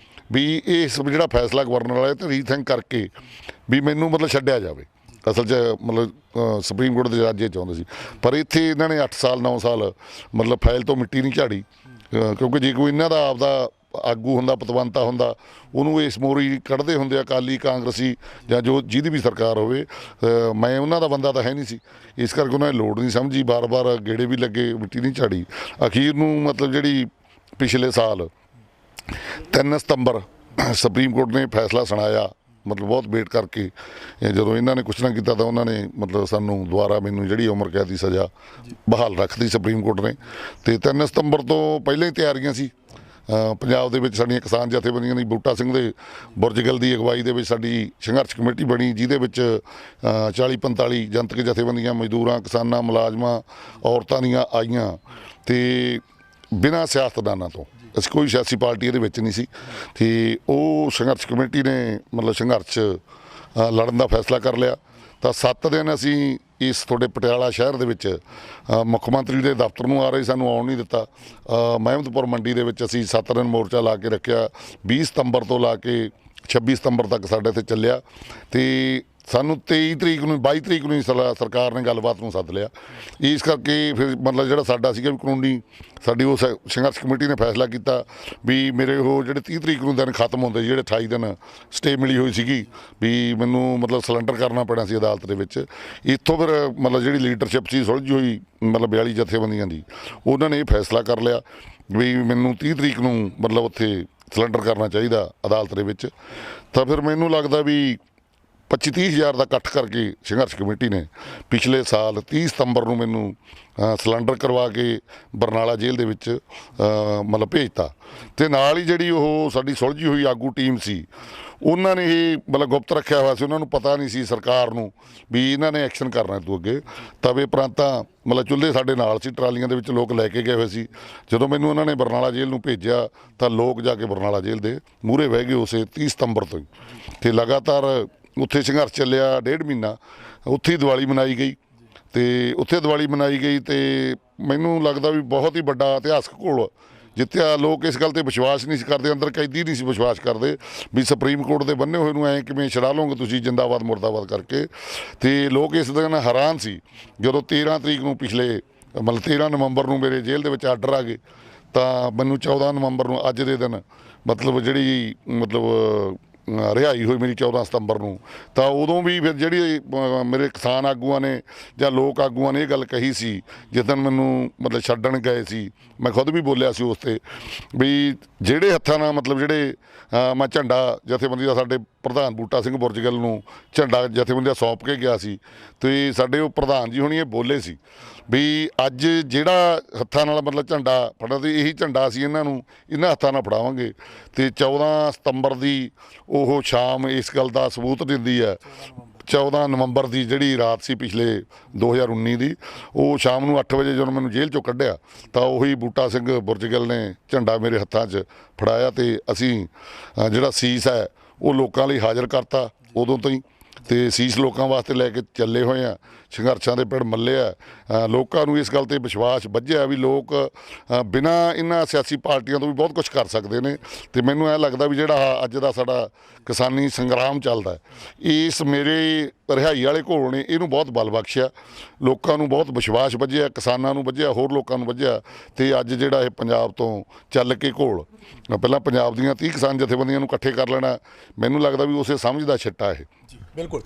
ਵੀ ਇਸ ਜਿਹੜਾ ਫੈਸਲਾ ਗਵਰਨਰ ਵਾਲੇ ਤੇ ਰੀਥਿੰਕ ਕਰਕੇ ਵੀ ਮੈਨੂੰ ਮਤਲਬ ਛੱਡਿਆ ਜਾਵੇ। ਅਸਲ 'ਚ ਮਤਲਬ ਸੁਪਰੀਮ ਕੋਰਟ ਦੇ ਜੱਜ ਇਹ ਚਾਹੁੰਦੇ ਸੀ, ਪਰ ਇੱਥੇ ਇਹਨਾਂ ਨੇ 8 ਸਾਲ 9 ਸਾਲ ਮਤਲਬ ਫਾਈਲ ਤੋਂ ਮਿੱਟੀ ਨਹੀਂ ਝਾੜੀ। ਕਿਉਂਕਿ ਜੇ ਕੋਈ ਇਹਨਾਂ ਦਾ ਆਪਦਾ ਆਗੂ ਹੁੰਦਾ, ਪਤਵੰਤਾ ਹੁੰਦਾ, ਉਹਨੂੰ ਇਸ ਮੋਰੀ ਕੱਢਦੇ ਹੁੰਦੇ ਅਕਾਲੀ ਕਾਂਗਰਸੀ ਜਾਂ ਜਿਹਦੀ ਵੀ ਸਰਕਾਰ ਹੋਵੇ। ਮੈਂ ਉਹਨਾਂ ਦਾ ਬੰਦਾ ਤਾਂ ਹੈ ਨਹੀਂ ਸੀ, ਇਸ ਕਰਕੇ ਉਹਨਾਂ ਨੇ ਲੋੜ ਨਹੀਂ ਸਮਝੀ, ਬਾਰ-ਬਾਰ ਗੇੜੇ ਵੀ ਲੱਗੇ, ਮਿੱਟੀ ਨਹੀਂ ਝਾੜੀ। ਅਖੀਰ ਨੂੰ ਮਤਲਬ ਜਿਹੜੀ ਪਿਛਲੇ ਸਾਲ 3 ਸਤੰਬਰ ਸੁਪਰੀਮ ਕੋਰਟ ਨੇ ਫੈਸਲਾ ਸੁਣਾਇਆ, ਮਤਲਬ ਬਹੁਤ ਵੇਟ ਕਰਕੇ ਜਦੋਂ ਇਹਨਾਂ ਨੇ ਕੁਛ ਨਾ ਕੀਤਾ ਤਾਂ ਉਹਨਾਂ ਨੇ ਮਤਲਬ ਸਾਨੂੰ ਦੁਬਾਰਾ ਮੈਨੂੰ ਜਿਹੜੀ ਉਮਰ ਕੈਦ ਦੀ ਸਜ਼ਾ ਬਹਾਲ ਰੱਖਦੀ ਸੁਪਰੀਮ ਕੋਰਟ ਨੇ। ਤੇ 3 ਸਤੰਬਰ ਤੋਂ ਪਹਿਲਾਂ ਹੀ ਤਿਆਰੀਆਂ ਸੀ ਪੰਜਾਬ ਦੇ ਵਿੱਚ। ਸਾਡੀਆਂ ਕਿਸਾਨ ਜਥੇਬੰਦੀਆਂ ਦੀ ਬੂਟਾ ਸਿੰਘ ਦੇ ਬੁਰਜਗਲ ਦੀ ਅਗਵਾਈ ਦੇ ਵਿੱਚ ਸਾਡੀ ਸੰਘਰਸ਼ ਕਮੇਟੀ ਬਣੀ, ਜਿਹਦੇ ਵਿੱਚ 40-45 ਜਨਤਕ ਜਥੇਬੰਦੀਆਂ, ਮਜ਼ਦੂਰਾਂ, ਕਿਸਾਨਾਂ, ਮੁਲਾਜ਼ਮਾਂ, ਔਰਤਾਂ ਦੀਆਂ ਆਈਆਂ। ਤੇ ਬਿਨਾਂ ਸਿਆਸਤਦਾਨਾਂ ਤੋਂ, ਅਸੀਂ ਕੋਈ ਸਿਆਸੀ ਪਾਰਟੀ ਇਹਦੇ ਵਿੱਚ ਨਹੀਂ ਸੀ। ਤੇ ਉਹ ਸੰਘਰਸ਼ ਕਮੇਟੀ ਨੇ ਮਤਲਬ ਸੰਘਰਸ਼ ਲੜਨ ਦਾ ਫੈਸਲਾ ਕਰ ਲਿਆ। ਤਾਂ 7 ਦਿਨ ਅਸੀਂ ਇਸ ਤੁਹਾਡੇ ਪਟਿਆਲਾ ਸ਼ਹਿਰ ਦੇ ਵਿੱਚ ਮੁੱਖ ਮੰਤਰੀ ਦੇ ਦਫ਼ਤਰ ਨੂੰ ਆ ਰਹੇ, ਸਾਨੂੰ ਆਉਣ ਨਹੀਂ ਦਿੱਤਾ। ਮਹਿਮਦਪੁਰ ਮੰਡੀ ਦੇ ਵਿੱਚ ਅਸੀਂ 7 ਦਿਨ ਮੋਰਚਾ ਲਾ ਕੇ ਰੱਖਿਆ। 20 ਸਤੰਬਰ ਤੋਂ ਲਾ ਕੇ 26 ਸਤੰਬਰ ਤੱਕ ਸਾਡੇ ਇੱਥੇ ਚੱਲਿਆ। ਤੇ ਸਾਨੂੰ 23 ਤਰੀਕ ਨੂੰ 22 ਤਰੀਕ ਨੂੰ ਹੀ ਸਰਕਾਰ ਨੇ ਗੱਲਬਾਤ ਨੂੰ ਸੱਦ ਲਿਆ। ਇਸ ਕਰਕੇ ਫਿਰ ਮਤਲਬ ਜਿਹੜਾ ਸਾਡਾ ਸੀਗਾ ਵੀ ਕਾਨੂੰਨੀ ਸਾਡੀ ਉਹ ਸੰਘਰਸ਼ ਕਮੇਟੀ ਨੇ ਫੈਸਲਾ ਕੀਤਾ ਵੀ ਮੇਰੇ ਉਹ ਜਿਹੜੇ 30 ਤਰੀਕ ਨੂੰ ਦਿਨ ਖਤਮ ਹੁੰਦੇ ਸੀ, ਜਿਹੜੇ 28 ਦਿਨ ਸਟੇ ਮਿਲੀ ਹੋਈ ਸੀਗੀ ਵੀ ਮੈਨੂੰ ਮਤਲਬ ਸਿਲੰਡਰ ਕਰਨਾ ਪੈਣਾ ਸੀ ਅਦਾਲਤ ਦੇ ਵਿੱਚ। ਇੱਥੋਂ ਫਿਰ ਮਤਲਬ ਜਿਹੜੀ ਲੀਡਰਸ਼ਿਪ ਸੀ ਸੁਲਝੀ ਹੋਈ ਮਤਲਬ 42 ਜਥੇਬੰਦੀਆਂ ਦੀ, ਉਹਨਾਂ ਨੇ ਇਹ ਫੈਸਲਾ ਕਰ ਲਿਆ ਵੀ ਮੈਨੂੰ 30 ਤਰੀਕ ਨੂੰ ਮਤਲਬ ਉੱਥੇ ਸਿਲੰਡਰ ਕਰਨਾ ਚਾਹੀਦਾ ਅਦਾਲਤ ਦੇ ਵਿੱਚ। ਤਾਂ ਫਿਰ ਮੈਨੂੰ ਲੱਗਦਾ ਵੀ 25-30 ਹਜ਼ਾਰ ਦਾ ਇਕੱਠ ਕਰਕੇ ਸੰਘਰਸ਼ ਕਮੇਟੀ ਨੇ ਪਿਛਲੇ ਸਾਲ 30 ਸਤੰਬਰ ਨੂੰ ਮੈਨੂੰ ਸਿਲੰਡਰ ਕਰਵਾ ਕੇ ਬਰਨਾਲਾ ਜੇਲ੍ਹ ਦੇ ਵਿੱਚ ਮਤਲਬ ਭੇਜਤਾ। ਅਤੇ ਨਾਲ ਹੀ ਜਿਹੜੀ ਉਹ ਸਾਡੀ ਸੁਲਝੀ ਹੋਈ ਆਗੂ ਟੀਮ ਸੀ, ਉਹਨਾਂ ਨੇ ਇਹ ਮਤਲਬ ਗੁਪਤ ਰੱਖਿਆ ਹੋਇਆ ਸੀ। ਉਹਨਾਂ ਨੂੰ ਪਤਾ ਨਹੀਂ ਸੀ ਸਰਕਾਰ ਨੂੰ ਵੀ ਇਹਨਾਂ ਨੇ ਐਕਸ਼ਨ ਕਰਨਾ ਤੋਂ ਅੱਗੇ। ਤਵੇ ਪ੍ਰਾਂਤਾਂ ਮਤਲਬ ਚੁੱਲ੍ਹੇ ਸਾਡੇ ਨਾਲ ਸੀ, ਟਰਾਲੀਆਂ ਦੇ ਵਿੱਚ ਲੋਕ ਲੈ ਕੇ ਗਏ ਹੋਏ ਸੀ। ਜਦੋਂ ਮੈਨੂੰ ਉਹਨਾਂ ਨੇ ਬਰਨਾਲਾ ਜੇਲ੍ਹ ਨੂੰ ਭੇਜਿਆ ਤਾਂ ਲੋਕ ਜਾ ਕੇ ਬਰਨਾਲਾ ਜੇਲ੍ਹ ਦੇ ਮੂਹਰੇ ਬਹਿ ਗਏ ਉਸੇ 30 ਸਤੰਬਰ ਤੋਂ ਹੀ। ਅਤੇ ਲਗਾਤਾਰ ਉੱਥੇ ਸੰਘਰਸ਼ ਚੱਲਿਆ 1.5 ਮਹੀਨਾ। ਉੱਥੇ ਹੀ ਦੀਵਾਲੀ ਮਨਾਈ ਗਈ ਅਤੇ ਉੱਥੇ ਦੀਵਾਲੀ ਮਨਾਈ ਗਈ ਅਤੇ ਮੈਨੂੰ ਲੱਗਦਾ ਵੀ ਬਹੁਤ ਹੀ ਵੱਡਾ ਇਤਿਹਾਸਕ ਘੋਲ ਜਿੱਤਿਆ। ਲੋਕ ਇਸ ਗੱਲ 'ਤੇ ਵਿਸ਼ਵਾਸ ਨਹੀਂ ਸੀ ਕਰਦੇ, ਅੰਦਰ ਕੈਦੀ ਨਹੀਂ ਸੀ ਵਿਸ਼ਵਾਸ ਕਰਦੇ ਵੀ ਸੁਪਰੀਮ ਕੋਰਟ ਦੇ ਬੰਨੇ ਹੋਏ ਨੂੰ ਐਂ ਕਿਵੇਂ ਛਡਾ ਲਓਗੇ ਤੁਸੀਂ ਜਿੰਦਾਬਾਦ ਮੁਰਦਾਬਾਦ ਕਰਕੇ। ਅਤੇ ਲੋਕ ਇਸ ਦਿਨ ਹੈਰਾਨ ਸੀ ਜਦੋਂ 13 ਤਰੀਕ ਨੂੰ ਪਿਛਲੇ ਮਤਲਬ 13 ਨਵੰਬਰ ਨੂੰ ਮੇਰੇ ਜੇਲ੍ਹ ਦੇ ਵਿੱਚ ਆਰਡਰ ਆ ਗਏ ਤਾਂ ਮੈਨੂੰ 14 ਨਵੰਬਰ ਨੂੰ ਅੱਜ ਦੇ ਦਿਨ ਮਤਲਬ ਜਿਹੜੀ ਮਤਲਬ ਰਿਹਾਈ ਹੋਈ ਮੇਰੀ 14 ਸਤੰਬਰ ਨੂੰ। ਤਾਂ ਉਦੋਂ ਵੀ ਫਿਰ ਜਿਹੜੀ ਮੇਰੇ ਕਿਸਾਨ ਆਗੂਆਂ ਨੇ ਜਾਂ ਲੋਕ ਆਗੂਆਂ ਨੇ ਇਹ ਗੱਲ ਕਹੀ ਸੀ ਜਿਸ ਦਿਨ ਮੈਨੂੰ ਮਤਲਬ ਛੱਡਣ ਗਏ ਸੀ, ਮੈਂ ਖੁਦ ਵੀ ਬੋਲਿਆ ਸੀ ਉਸ 'ਤੇ ਵੀ ਜਿਹੜੇ ਹੱਥਾਂ ਨਾਲ ਮਤਲਬ ਜਿਹੜੇ ਮੈਂ ਝੰਡਾ ਜਥੇਬੰਦੀ ਦਾ ਸਾਡੇ ਪ੍ਰਧਾਨ ਬੂਟਾ ਸਿੰਘ ਬੁਰਜਗਲ ਨੂੰ ਝੰਡਾ ਜਥੇਬੰਦੀ ਦਾ ਸੌਂਪ ਕੇ ਗਿਆ ਸੀ ਅਤੇ ਸਾਡੇ ਉਹ ਪ੍ਰਧਾਨ ਜੀ ਹੁਣੀ ਇਹ ਬੋਲੇ ਸੀ ਵੀ ਅੱਜ ਜਿਹੜਾ ਹੱਥਾਂ ਨਾਲ ਮਤਲਬ ਝੰਡਾ ਫੜਨਾ ਤੇ ਇਹੀ ਝੰਡਾ ਅਸੀਂ ਇਹਨਾਂ ਹੱਥਾਂ ਨਾਲ ਫੜਾਵਾਂਗੇ। ਅਤੇ 14 ਸਤੰਬਰ ਦੀ ਉਹ ਸ਼ਾਮ ਇਸ ਗੱਲ ਦਾ ਸਬੂਤ ਦਿੰਦੀ ਹੈ। 14 ਨਵੰਬਰ ਦੀ ਜਿਹੜੀ ਰਾਤ ਸੀ ਪਿਛਲੇ 2019 ਦੀ, ਉਹ ਸ਼ਾਮ ਨੂੰ 8 ਵਜੇ ਜਦੋਂ ਮੈਨੂੰ ਜੇਲ੍ਹ 'ਚੋਂ ਕੱਢਿਆ ਤਾਂ ਉਹੀ ਬੂਟਾ ਸਿੰਘ ਬੁਰਜਗਲ ਨੇ ਝੰਡਾ ਮੇਰੇ ਹੱਥਾਂ 'ਚ ਫੜਾਇਆ ਅਤੇ ਅਸੀਂ ਜਿਹੜਾ ਸੀਸ ਹੈ ਉਹ ਲੋਕਾਂ ਲਈ ਹਾਜ਼ਰ ਕਰਤਾ ਉਦੋਂ ਤੋਂ ਹੀ। ਅਤੇ ਸੀਸ ਲੋਕਾਂ ਵਾਸਤੇ ਲੈ ਕੇ ਚੱਲੇ ਹੋਏ ਆ, ਸੰਘਰਸ਼ਾਂ ਦੇ ਪਿੜ ਮੱਲੇ ਆ। ਲੋਕਾਂ ਨੂੰ ਇਸ ਗੱਲ 'ਤੇ ਵਿਸ਼ਵਾਸ ਬੱਝਿਆ ਵੀ ਲੋਕ ਬਿਨਾਂ ਇਹਨਾਂ ਸਿਆਸੀ ਪਾਰਟੀਆਂ ਤੋਂ ਵੀ ਬਹੁਤ ਕੁਛ ਕਰ ਸਕਦੇ ਨੇ। ਅਤੇ ਮੈਨੂੰ ਐਂ ਲੱਗਦਾ ਵੀ ਜਿਹੜਾ ਅੱਜ ਦਾ ਸਾਡਾ ਕਿਸਾਨੀ ਸੰਗਰਾਮ ਚੱਲਦਾ, ਇਸ ਮੇਰੇ ਰਿਹਾਈ ਵਾਲੇ ਘੋਲ ਨੇ ਇਹਨੂੰ ਬਹੁਤ ਬਲ ਬਖਸ਼ਿਆ, ਲੋਕਾਂ ਨੂੰ ਬਹੁਤ ਵਿਸ਼ਵਾਸ ਬੱਝਿਆ, ਕਿਸਾਨਾਂ ਨੂੰ ਬੱਝਿਆ, ਹੋਰ ਲੋਕਾਂ ਨੂੰ ਬੱਝਿਆ। ਅਤੇ ਅੱਜ ਜਿਹੜਾ ਇਹ ਪੰਜਾਬ ਤੋਂ ਚੱਲ ਕੇ ਘੋਲ ਪਹਿਲਾਂ ਪੰਜਾਬ ਦੀਆਂ 30 ਕਿਸਾਨ ਜਥੇਬੰਦੀਆਂ ਨੂੰ ਇਕੱਠੇ ਕਰ ਲੈਣਾ, ਮੈਨੂੰ ਲੱਗਦਾ ਵੀ ਉਸੇ ਸਮਝ ਦਾ ਛਿੱਟਾ ਇਹ। ਬਿਲਕੁਲ।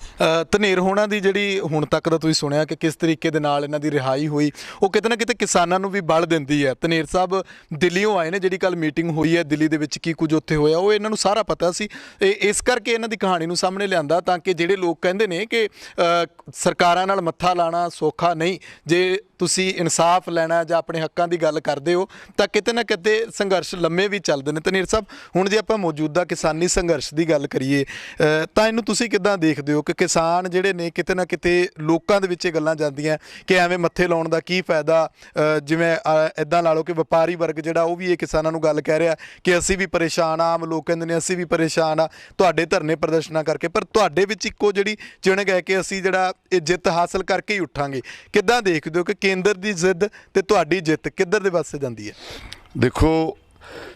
ਧਨੇਰ ਹੋਣਾ ਦੀ ਜਿਹੜੀ ਹੁਣ ਤੱਕ ਦਾ ਤੁਸੀਂ ਸੁਣਿਆ ਕਿ ਕਿਸ ਤਰੀਕੇ ਦੇ ਨਾਲ ਇਹਨਾਂ ਦੀ ਰਿਹਾਈ ਹੋਈ, ਉਹ ਕਿਤੇ ਨਾ ਕਿਤੇ ਕਿਸਾਨਾਂ ਨੂੰ ਵੀ ਬਲ ਦਿੰਦੀ ਹੈ। ਧਨੇਰ ਸਾਹਿਬ ਦਿੱਲੀੋਂ ਆਏ ਨੇ, ਜਿਹੜੀ ਕੱਲ੍ਹ ਮੀਟਿੰਗ ਹੋਈ ਹੈ ਦਿੱਲੀ ਦੇ ਵਿੱਚ ਕੀ ਕੁਝ ਉੱਥੇ ਹੋਇਆ ਉਹ ਇਹਨਾਂ ਨੂੰ ਸਾਰਾ ਪਤਾ ਸੀ। ਇਸ ਕਰਕੇ ਇਹਨਾਂ ਦੀ ਕਹਾਣੀ ਨੂੰ ਸਾਹਮਣੇ ਲਿਆਂਦਾ ਤਾਂ ਕਿ ਜਿਹੜੇ ਲੋਕ ਕਹਿੰਦੇ ਨੇ ਕਿ ਸਰਕਾਰਾਂ ਨਾਲ ਮੱਥਾ ਲਾਣਾ ਸੌਖਾ ਨਹੀਂ, ਜੇ ਤੁਸੀਂ ਇਨਸਾਫ ਲੈਣਾ ਜਾਂ ਆਪਣੇ ਹੱਕਾਂ ਦੀ ਗੱਲ ਕਰਦੇ ਹੋ ਤਾਂ ਕਿਤੇ ਨਾ ਕਿਤੇ ਸੰਘਰਸ਼ ਲੰਮੇ ਵੀ ਚੱਲਦੇ ਨੇ। ਧਨੇਰ ਸਾਹਿਬ, ਹੁਣ ਜੇ ਆਪਾਂ ਮੌਜੂਦਾ ਕਿਸਾਨੀ ਸੰਘਰਸ਼ ਦੀ ਗੱਲ ਕਰੀਏ ਤਾਂ ਇਹਨੂੰ ਤੁਸੀਂ ਕਿੱਦਾਂ ਦੇਖਦੇ ਹੋ ਕਿ ਕਿਸਾਨ ਜਿਹੜੇ ਨੇ ਕਿਤੇ ਨਾ ਕਿਤੇ ਲੋਕਾਂ ਦੇ ਵਿੱਚ ਇਹ ਗੱਲਾਂ ਜਾਂਦੀਆਂ ਕਿ ਐਵੇਂ ਮੱਥੇ ਲਾਉਣ ਦਾ ਕੀ ਫਾਇਦਾ। ਜਿਵੇਂ ਇੱਦਾਂ ਲਾ ਲਓ ਕਿ ਵਪਾਰੀ ਵਰਗ ਜਿਹੜਾ ਉਹ ਵੀ ਇਹ ਕਿਸਾਨਾਂ ਨੂੰ ਗੱਲ ਕਹਿ ਰਿਹਾ ਕਿ ਅਸੀਂ ਵੀ ਪਰੇਸ਼ਾਨ ਆ, ਆਮ ਲੋਕ ਕਹਿੰਦੇ ਨੇ ਅਸੀਂ ਵੀ ਪਰੇਸ਼ਾਨ ਆ ਤੁਹਾਡੇ ਧਰਨੇ ਪ੍ਰਦਰਸ਼ਨਾਂ ਕਰਕੇ, ਪਰ ਤੁਹਾਡੇ ਵਿੱਚ ਇੱਕੋ ਜਿਹੜੀ ਚਿਣਗ ਹੈ ਕਿ ਅਸੀਂ ਜਿਹੜਾ ਇਹ ਜਿੱਤ ਹਾਸਲ ਕਰਕੇ ਹੀ ਉੱਠਾਂਗੇ। ਕਿੱਦਾਂ ਦੇਖਦੇ ਹੋ ਕਿ ਕੇਂਦਰ ਦੀ ਜ਼ਿੱਦ ਤੇ ਤੁਹਾਡੀ ਜਿੱਤ ਕਿੱਧਰ ਦੇ ਪਾਸੇ ਜਾਂਦੀ ਹੈ? ਦੇਖੋ,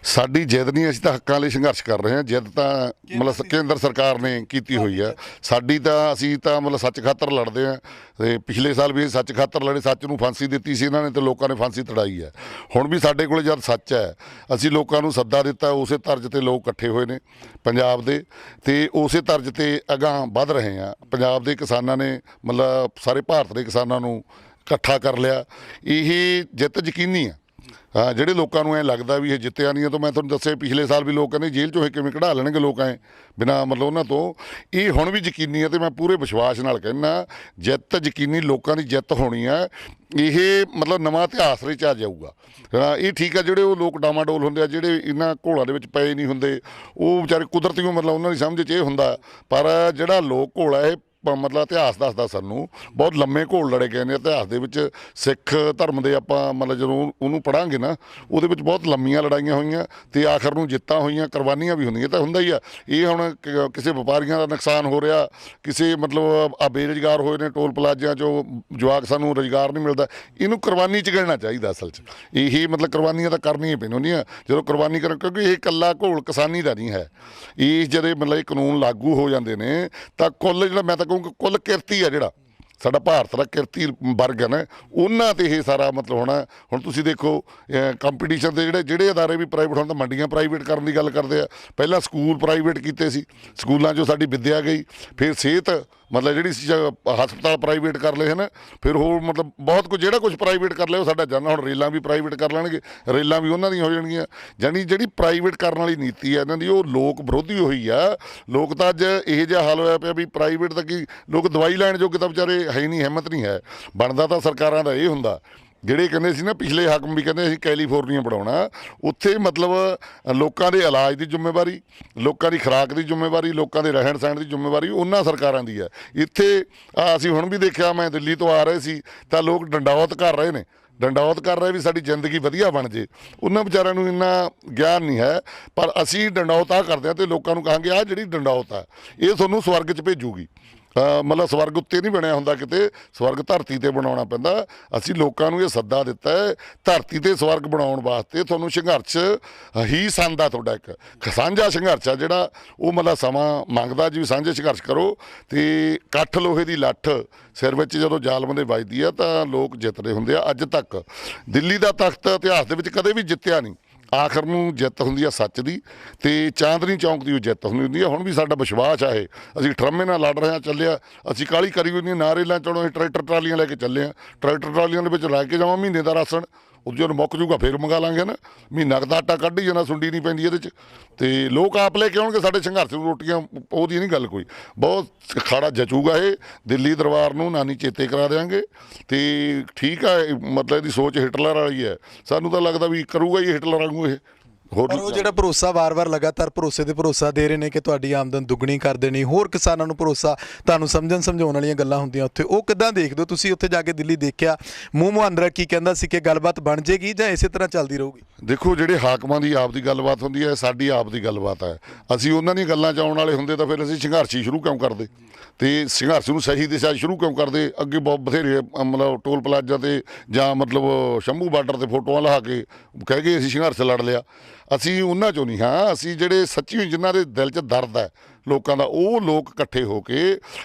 ਸਾਡੀ ਜਿੱਦ ਨਹੀਂ, ਅਸੀਂ ਤਾਂ ਹੱਕਾਂ ਲਈ ਸੰਘਰਸ਼ ਕਰ ਰਹੇ ਹਾਂ। ਜਿੱਦ ਤਾਂ ਮਤਲਬ ਕੇਂਦਰ ਸਰਕਾਰ ਨੇ ਕੀਤੀ ਹੋਈ ਆ, ਸਾਡੀ ਤਾਂ ਅਸੀਂ ਤਾਂ ਮਤਲਬ ਸੱਚ ਖਾਤਰ ਲੜਦੇ ਹਾਂ। ਅਤੇ ਪਿਛਲੇ ਸਾਲ ਵੀ ਸੱਚ ਖਾਤਰ ਲੜੇ, ਸੱਚ ਨੂੰ ਫਾਂਸੀ ਦਿੱਤੀ ਸੀ ਇਹਨਾਂ ਨੇ ਅਤੇ ਲੋਕਾਂ ਨੇ ਫਾਂਸੀ ਤੜਾਈ ਹੈ। ਹੁਣ ਵੀ ਸਾਡੇ ਕੋਲ ਜਦ ਸੱਚ ਹੈ, ਅਸੀਂ ਲੋਕਾਂ ਨੂੰ ਸੱਦਾ ਦਿੱਤਾ, ਉਸੇ ਤਰਜ਼ 'ਤੇ ਲੋਕ ਇਕੱਠੇ ਹੋਏ ਨੇ ਪੰਜਾਬ ਦੇ ਅਤੇ ਉਸੇ ਤਰਜ਼ 'ਤੇ ਅਗਾਂਹ ਵੱਧ ਰਹੇ ਹਾਂ। ਪੰਜਾਬ ਦੇ ਕਿਸਾਨਾਂ ਨੇ ਮਤਲਬ ਸਾਰੇ ਭਾਰਤ ਦੇ ਕਿਸਾਨਾਂ ਨੂੰ ਇਕੱਠਾ ਕਰ ਲਿਆ। ਇਹ ਜਿੱਤ ਯਕੀਨੀ ਆ। ਜਿਹੜੇ ਲੋਕਾਂ ਨੂੰ ਐਂ ਲੱਗਦਾ ਵੀ ਇਹ ਜਿੱਤਿਆ ਨਹੀਂ ਹੈ, ਤਾਂ ਮੈਂ ਤੁਹਾਨੂੰ ਦੱਸਿਆ ਪਿਛਲੇ ਸਾਲ ਵੀ ਲੋਕ ਕਹਿੰਦੇ ਜੇਲ੍ਹ 'ਚੋਂ ਇਹ ਕਿਵੇਂ ਕਢਾ ਲੈਣਗੇ ਲੋਕ ਐਂ ਬਿਨਾਂ ਮਤਲਬ ਉਹਨਾਂ ਤੋਂ। ਇਹ ਹੁਣ ਵੀ ਯਕੀਨੀ ਹੈ ਅਤੇ ਮੈਂ ਪੂਰੇ ਵਿਸ਼ਵਾਸ ਨਾਲ ਕਹਿੰਦਾ ਜਿੱਤ ਯਕੀਨੀ, ਲੋਕਾਂ ਦੀ ਜਿੱਤ ਹੋਣੀ ਹੈ। ਇਹ ਮਤਲਬ ਨਵਾਂ ਇਤਿਹਾਸ ਰਚਿਆ ਜਾਊਗਾ। ਇਹ ਠੀਕ ਹੈ, ਜਿਹੜੇ ਉਹ ਲੋਕ ਡਾਮਾਡੋਲ ਹੁੰਦੇ ਆ, ਜਿਹੜੇ ਇਹਨਾਂ ਘੋਲਾਂ ਦੇ ਵਿੱਚ ਪਏ ਨਹੀਂ ਹੁੰਦੇ, ਉਹ ਵਿਚਾਰੇ ਕੁਦਰਤੀਓ ਮਤਲਬ ਉਹਨਾਂ ਦੀ ਸਮਝ 'ਚ ਇਹ ਹੁੰਦਾ। ਪਰ ਜਿਹੜਾ ਲੋਕ ਘੋਲ ਹੈ ਇਹ ਮਤਲਬ ਇਤਿਹਾਸ ਦੱਸਦਾ ਸਾਨੂੰ ਬਹੁਤ ਲੰਮੇ ਘੋਲ ਲੜੇ ਗਏ ਨੇ ਇਤਿਹਾਸ ਦੇ ਵਿੱਚ। ਸਿੱਖ ਧਰਮ ਦੇ ਆਪਾਂ ਮਤਲਬ ਜਦੋਂ ਉਹਨੂੰ ਪੜ੍ਹਾਂਗੇ ਨਾ, ਉਹਦੇ ਵਿੱਚ ਬਹੁਤ ਲੰਮੀਆਂ ਲੜਾਈਆਂ ਹੋਈਆਂ ਅਤੇ ਆਖਰ ਨੂੰ ਜਿੱਤਾਂ ਹੋਈਆਂ, ਕੁਰਬਾਨੀਆਂ ਵੀ ਹੁੰਦੀਆਂ। ਤਾਂ ਹੁੰਦਾ ਹੀ ਆ। ਇਹ ਹੁਣ ਕਿਸੇ ਵਪਾਰੀਆਂ ਦਾ ਨੁਕਸਾਨ ਹੋ ਰਿਹਾ, ਕਿਸੇ ਮਤਲਬ ਆ ਬੇਰੁਜ਼ਗਾਰ ਹੋਏ ਨੇ ਟੋਲ ਪਲਾਜ਼ਿਆਂ 'ਚੋਂ ਜਵਾਕ, ਸਾਨੂੰ ਰੁਜ਼ਗਾਰ ਨਹੀਂ ਮਿਲਦਾ, ਇਹਨੂੰ ਕੁਰਬਾਨੀ 'ਚ ਗਿਣਨਾ ਚਾਹੀਦਾ ਅਸਲ 'ਚ। ਇਹ ਮਤਲਬ ਕੁਰਬਾਨੀਆਂ ਤਾਂ ਕਰਨੀਆਂ ਪੈਣੀਆਂ ਹੁੰਦੀਆਂ ਜਦੋਂ ਕੁਰਬਾਨੀ ਕਰਨ, ਕਿਉਂਕਿ ਇਹ ਇਕੱਲਾ ਘੋਲ ਕਿਸਾਨੀ ਦਾ ਨਹੀਂ ਹੈ। ਇਹ ਜਦੋਂ ਮਤਲਬ ਇਹ ਕਾਨੂੰਨ ਲਾਗੂ ਹੋ ਜਾਂਦੇ ਨੇ ਤਾਂ ਕੁੱਲ ਜਿਹੜਾ, ਮੈਂ ਤਾਂ ਕਿਉਂਕਿ ਕੁੱਲ ਕਿਰਤੀ ਆ ਜਿਹੜਾ ਸਾਡਾ ਭਾਰਤ ਦਾ ਕਿਰਤੀ ਵਰਗ ਹੈ ਨਾ, ਉਹਨਾਂ 'ਤੇ ਇਹ ਸਾਰਾ ਮਤਲਬ ਹੋਣਾ। ਹੁਣ ਤੁਸੀਂ ਦੇਖੋ ਕੰਪੀਟੀਸ਼ਨ ਦੇ ਜਿਹੜੇ ਅਦਾਰੇ ਵੀ ਪ੍ਰਾਈਵੇਟ ਹੁਣ ਤਾਂ ਮੰਡੀਆਂ ਪ੍ਰਾਈਵੇਟ ਕਰਨ ਦੀ ਗੱਲ ਕਰਦੇ ਆ। ਪਹਿਲਾਂ ਸਕੂਲ ਪ੍ਰਾਈਵੇਟ ਕੀਤੇ ਸੀ, ਸਕੂਲਾਂ 'ਚੋਂ ਸਾਡੀ ਵਿੱਦਿਆ ਗਈ। ਫਿਰ ਸਿਹਤ ਮਤਲਬ ਜਿਹੜੀ ਸੀ ਹਸਪਤਾਲ ਪ੍ਰਾਈਵੇਟ ਕਰ ਲਏ ਹਨ। ਫਿਰ ਹੋਰ ਮਤਲਬ ਬਹੁਤ ਕੁਝ ਜਿਹੜਾ ਕੁਝ ਪ੍ਰਾਈਵੇਟ ਕਰ ਲਿਆ ਉਹ ਸਾਡਾ ਜਾਣਾ। ਹੁਣ ਰੇਲਾਂ ਵੀ ਪ੍ਰਾਈਵੇਟ ਕਰ ਲੈਣਗੇ, ਰੇਲਾਂ ਵੀ ਉਹਨਾਂ ਦੀਆਂ ਹੋ ਜਾਣਗੀਆਂ। ਜਾਣੀ ਜਿਹੜੀ ਪ੍ਰਾਈਵੇਟ ਕਰਨ ਵਾਲੀ ਨੀਤੀ ਹੈ ਇਹਨਾਂ ਦੀ, ਉਹ ਲੋਕ ਵਿਰੋਧੀ ਹੋਈ ਆ। ਲੋਕ ਤਾਂ ਅੱਜ ਇਹੋ ਜਿਹਾ ਹਾਲ ਹੋਇਆ ਪਿਆ ਵੀ ਪ੍ਰਾਈਵੇਟ ਤਾਂ ਕੀ, ਲੋਕ ਦਵਾਈ ਲੈਣ ਜੋਗੇ ਤਾਂ ਵਿਚਾਰੇ ਹੈ ਨਹੀਂ, ਹਿੰਮਤ ਨਹੀਂ ਹੈ। ਬਣਦਾ ਤਾਂ ਸਰਕਾਰਾਂ ਦਾ ਇਹ ਹੁੰਦਾ, ਜਿਹੜੇ ਕਹਿੰਦੇ ਸੀ ਨਾ ਪਿਛਲੇ ਹਾਕਮ ਵੀ ਕਹਿੰਦੇ ਅਸੀਂ ਕੈਲੀਫੋਰਨੀਆ ਬਣਾਉਣਾ। ਉੱਥੇ ਮਤਲਬ ਲੋਕਾਂ ਦੇ ਇਲਾਜ ਦੀ ਜ਼ਿੰਮੇਵਾਰੀ, ਲੋਕਾਂ ਦੀ ਖੁਰਾਕ ਦੀ ਜ਼ਿੰਮੇਵਾਰੀ, ਲੋਕਾਂ ਦੇ ਰਹਿਣ ਸਹਿਣ ਦੀ ਜ਼ਿੰਮੇਵਾਰੀ ਉਹਨਾਂ ਸਰਕਾਰਾਂ ਦੀ ਹੈ। ਇੱਥੇ ਅਸੀਂ ਹੁਣ ਵੀ ਦੇਖਿਆ, ਮੈਂ ਦਿੱਲੀ ਤੋਂ ਆ ਰਹੇ ਸੀ ਤਾਂ ਲੋਕ ਡੰਡੌਤ ਕਰ ਰਹੇ ਨੇ, ਡੰਡੌਤ ਕਰ ਰਹੇ ਵੀ ਸਾਡੀ ਜ਼ਿੰਦਗੀ ਵਧੀਆ ਬਣ ਜੇ। ਉਹਨਾਂ ਵਿਚਾਰਿਆਂ ਨੂੰ ਇੰਨਾ ਗਿਆਨ ਨਹੀਂ ਹੈ। ਪਰ ਅਸੀਂ ਡੰਡੌਤ ਆ ਕਰਦੇ ਹਾਂ ਅਤੇ ਲੋਕਾਂ ਨੂੰ ਕਹਾਂਗੇ ਆਹ ਜਿਹੜੀ ਡੰਡੌਤ ਆ ਇਹ ਤੁਹਾਨੂੰ ਸਵਰਗ 'ਚ ਭੇਜੂਗੀ। ਮਤਲਬ ਸਵਰਗ ਉੱਤੇ ਨਹੀਂ ਬਣਿਆ ਹੁੰਦਾ ਕਿਤੇ, ਸਵਰਗ ਧਰਤੀ 'ਤੇ ਬਣਾਉਣਾ ਪੈਂਦਾ। ਅਸੀਂ ਲੋਕਾਂ ਨੂੰ ਇਹ ਸੱਦਾ ਦਿੱਤਾ ਹੈ ਧਰਤੀ 'ਤੇ ਸਵਰਗ ਬਣਾਉਣ ਵਾਸਤੇ ਤੁਹਾਨੂੰ ਸੰਘਰਸ਼ ਹੀ ਸੰਦਾ। ਤੁਹਾਡਾ ਇੱਕ ਸਾਂਝਾ ਸੰਘਰਸ਼ ਆ ਜਿਹੜਾ, ਉਹ ਮਤਲਬ ਸਮਾਂ ਮੰਗਦਾ ਜੀ, ਸਾਂਝੇ ਸੰਘਰਸ਼ ਕਰੋ। ਅਤੇ ਕੱਠ ਲੋਹੇ ਦੀ ਲੱਠ ਸਿਰ ਵਿੱਚ ਜਦੋਂ ਜ਼ਾਲਮ ਦੇ ਵੱਜਦੀ ਆ ਤਾਂ ਲੋਕ ਜਿੱਤਦੇ ਹੁੰਦੇ ਆ। ਅੱਜ ਤੱਕ ਦਿੱਲੀ ਦਾ ਤਖਤ ਇਤਿਹਾਸ ਦੇ ਵਿੱਚ ਕਦੇ ਵੀ ਜਿੱਤਿਆ ਨਹੀਂ। ਆਖਰ ਨੂੰ ਜਿੱਤ ਹੁੰਦੀ ਆ ਸੱਚ ਦੀ, ਅਤੇ ਚਾਂਦਨੀ ਚੌਂਕ ਦੀ ਉਹ ਜਿੱਤ ਹੁੰਦੀ ਆ। ਹੁਣ ਵੀ ਸਾਡਾ ਵਿਸ਼ਵਾਸ ਆ ਇਹ, ਅਸੀਂ ਠਰਮੇ ਨਾਲ ਲੜ ਰਹੇ ਹਾਂ, ਚੱਲਿਆ। ਅਸੀਂ ਕਾਹਲੀ ਕਰੀ ਹੋਈ ਨਹੀਂ, ਨਾ ਰੇਲਾਂ ਚੜ੍ਹੋ, ਅਸੀਂ ਟਰੈਕਟਰ ਟਰਾਲੀਆਂ ਲੈ ਕੇ ਚੱਲੇ ਹਾਂ। ਟਰੈਕਟਰ ਟਰਾਲੀਆਂ ਦੇ ਵਿੱਚ ਲੈ ਕੇ ਜਾਵਾਂ ਮਹੀਨੇ ਦਾ ਰਾਸ਼ਨ, ਉਹ ਜਦੋਂ ਮੁੱਕ ਜੂਗਾ ਫਿਰ ਮੰਗਾ ਲਾਂਗੇ ਨਾ। ਮਹੀਨਾ ਕੁ ਦਾ ਆਟਾ ਕੱਢ ਹੀ ਜਾਣਾ, ਸੁੰਡੀ ਨਹੀਂ ਪੈਂਦੀ ਇਹਦੇ 'ਚ। ਅਤੇ ਲੋਕ ਆਪ ਲੈ ਕੇ ਆਉਣਗੇ ਸਾਡੇ ਸੰਘਰਸ਼ ਨੂੰ ਰੋਟੀਆਂ, ਉਹਦੀ ਨਹੀਂ ਗੱਲ ਕੋਈ। ਬਹੁਤ ਖਾੜਾ ਜਚੂਗਾ ਇਹ। ਦਿੱਲੀ ਦਰਬਾਰ ਨੂੰ ਨਾਨੀ ਚੇਤੇ ਕਰਾ ਦਿਆਂਗੇ। ਅਤੇ ਠੀਕ ਆ, ਮਤਲਬ ਇਹਦੀ ਸੋਚ ਹਿਟਲਰ ਵਾਲੀ ਹੈ। ਸਾਨੂੰ ਤਾਂ ਲੱਗਦਾ ਵੀ ਕਰੂਗਾ ਹੀ ਹਿਟਲਰ ਵਾਂਗੂ ਇਹ। ਪਰ ਉਹ ਜਿਹੜਾ ਭਰੋਸਾ ਵਾਰ-ਵਾਰ ਲਗਾਤਾਰ ਭਰੋਸੇ 'ਤੇ ਭਰੋਸਾ ਦੇ ਰਹੇ ਨੇ ਕਿ ਤੁਹਾਡੀ ਆਮਦਨ ਦੁੱਗਣੀ ਕਰ ਦੇਣੀ, ਹੋਰ ਕਿਸਾਨਾਂ ਨੂੰ ਭਰੋਸਾ, ਤੁਹਾਨੂੰ ਸਮਝਾਉਣ ਵਾਲੀਆਂ ਗੱਲਾਂ ਹੁੰਦੀਆਂ ਉੱਥੇ, ਉਹ ਕਿੱਦਾਂ ਦੇਖਦੇ ਹੋ ਤੁਸੀਂ? ਉੱਥੇ ਜਾ ਕੇ ਦਿੱਲੀ ਦੇਖਿਆ, ਮੂੰਹ ਮੁਹਾਂਦਰਾ ਕੀ ਕਹਿੰਦਾ ਸੀ ਕਿ ਗੱਲਬਾਤ ਬਣ ਜੇਗੀ ਜਾਂ ਇਸੇ ਤਰ੍ਹਾਂ ਚੱਲਦੀ ਰਹੂਗੀ? ਦੇਖੋ, ਜਿਹੜੇ ਹਾਕਮਾਂ ਦੀ ਆਪ ਦੀ ਗੱਲਬਾਤ ਹੁੰਦੀ ਹੈ, ਸਾਡੀ ਆਪ ਦੀ ਗੱਲਬਾਤ ਹੈ। ਅਸੀਂ ਉਹਨਾਂ ਦੀਆਂ ਗੱਲਾਂ 'ਚ ਆਉਣ ਵਾਲੇ ਹੁੰਦੇ ਤਾਂ ਫਿਰ ਅਸੀਂ ਸੰਘਰਸ਼ ਹੀ ਸ਼ੁਰੂ ਕਿਉਂ ਕਰਦੇ, ਅਤੇ ਸੰਘਰਸ਼ ਨੂੰ ਸਹੀ ਦਿਸ਼ਾ ਸ਼ੁਰੂ ਕਿਉਂ ਕਰਦੇ? ਅੱਗੇ ਬਹੁਤ ਬਥੇਰੇ ਮਤਲਬ ਟੋਲ ਪਲਾਜ਼ਾ 'ਤੇ ਜਾਂ ਮਤਲਬ ਸ਼ੰਭੂ ਬਾਰਡਰ 'ਤੇ ਫੋਟੋਆਂ ਲਾ ਕੇ ਕਹਿ ਗਏ ਅਸੀਂ ਸੰਘਰਸ਼ ਲੜ ਲਿਆ। ਅਸੀਂ ਉਹਨਾਂ 'ਚੋਂ ਨਹੀਂ ਹਾਂ। ਅਸੀਂ ਜਿਹੜੇ ਸੱਚੀ ਜਿਨ੍ਹਾਂ ਦੇ ਦਿਲ 'ਚ ਦਰਦ ਹੈ ਲੋਕਾਂ ਦਾ, ਉਹ ਲੋਕ ਇਕੱਠੇ ਹੋ ਕੇ